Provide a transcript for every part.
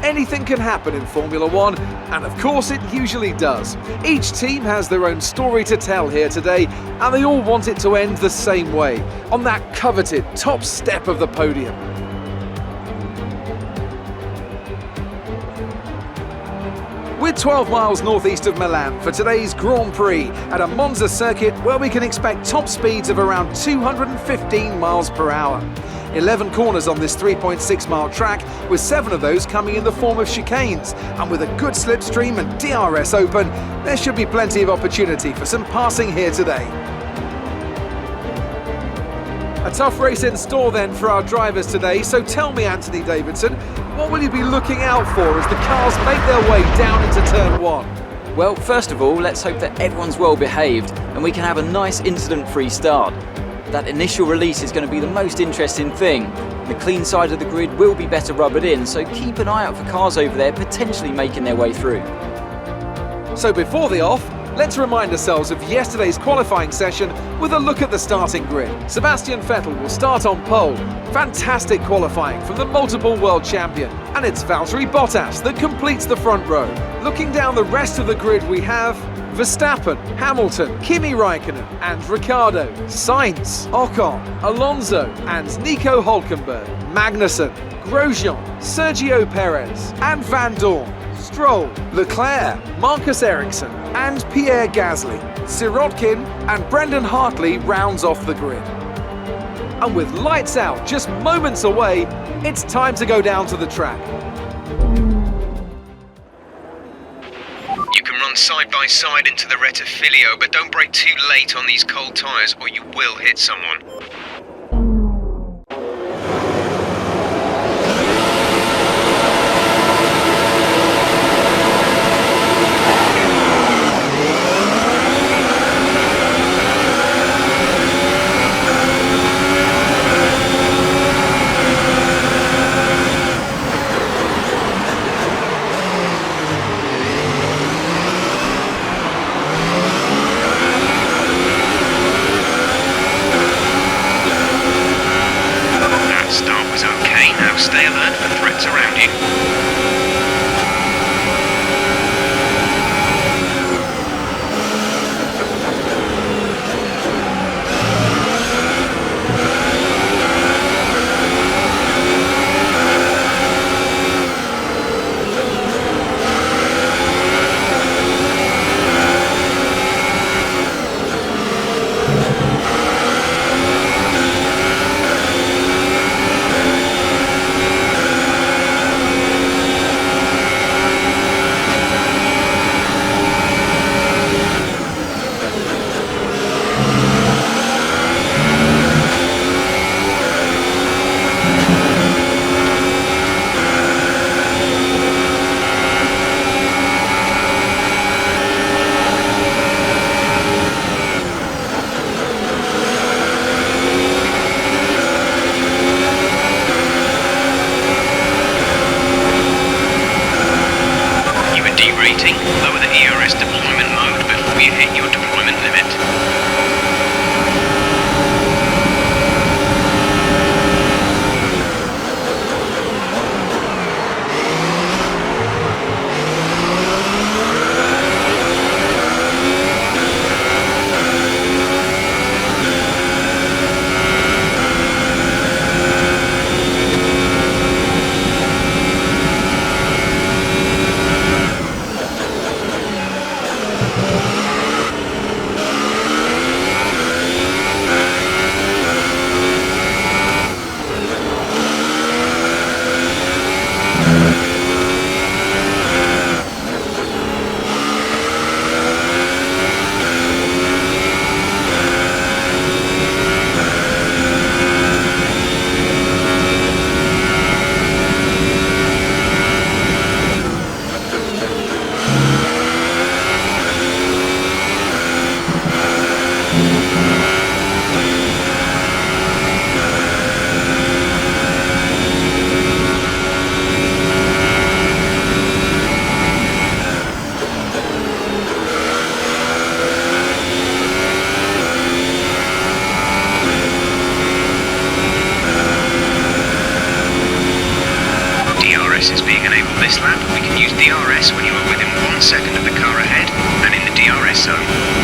anything can happen in Formula One, and of course it usually does. Each team has their own story to tell here today, and they all want it to end the same way, on that coveted top step of the podium. We're 12 miles northeast of Milan for today's Grand Prix at a Monza circuit where we can expect top speeds of around 215 miles per hour. 11 corners on this 3.6 mile track, with 7 of those coming in the form of chicanes, and with a good slipstream and DRS open, there should be plenty of opportunity for some passing here today. A tough race in store then for our drivers today, so tell me, Anthony Davidson, what will you be looking out for as the cars make their way down into turn 1? Well, first of all, let's hope that everyone's well behaved and we can have a nice incident-free start. That initial release is going to be the most interesting thing. The clean side of the grid will be better rubbered in, so keep an eye out for cars over there potentially making their way through. So before the off, let's remind ourselves of yesterday's qualifying session with a look at the starting grid. Sebastian Vettel will start on pole. Fantastic qualifying from the multiple world champion. And it's Valtteri Bottas that completes the front row. Looking down the rest of the grid, we have Verstappen, Hamilton, Kimi RÄIKKÖNEN and Ricciardo, Sainz, Ocon, Alonso and Nico Hülkenberg, Magnussen, Grosjean, Sergio Perez and Van Dorn, Stroll, Leclerc, Marcus Ericsson and Pierre Gasly. Sirotkin and Brendan Hartley rounds off the grid. And with lights out just moments away, it's time to go down to the track. You can run side by side into the Rettifilio, but don't brake too late on these cold tyres or you will hit someone. Stay alert for threats around you. Lower the ERS deployment mode before you hit your deployment limit. DRS is being enabled this lap. We can use DRS when you are within 1 second of the car ahead and in the DRS zone.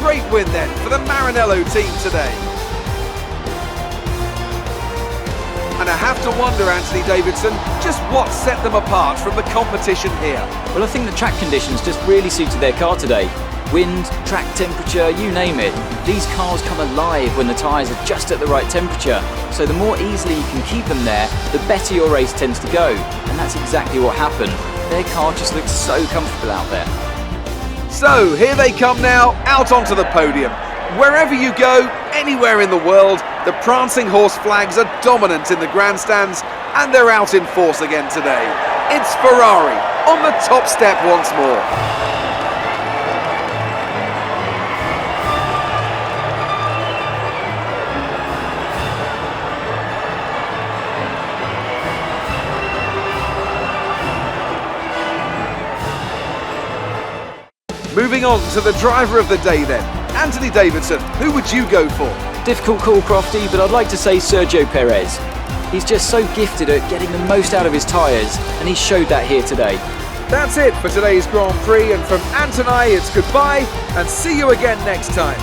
Great win then for the Maranello team today. And I have to wonder, Anthony Davidson, just what set them apart from the competition here. Well, I think the track conditions just really suited their car today. Wind, track temperature, you name it. These cars come alive when the tyres are just at the right temperature. So the more easily you can keep them there, the better your race tends to go. And that's exactly what happened. Their car just looked so comfortable out there. So here they come now, out onto the podium. Wherever you go, anywhere in the world, the prancing horse flags are dominant in the grandstands, and they're out in force again today. It's Ferrari on the top step once more. Moving on to the driver of the day then. Anthony Davidson, who would you go for? Difficult call, Crofty, but I'd like to say Sergio Perez. He's just so gifted at getting the most out of his tyres, and he showed that here today. That's it for today's Grand Prix, and from Ant and I, it's goodbye, and see you again next time.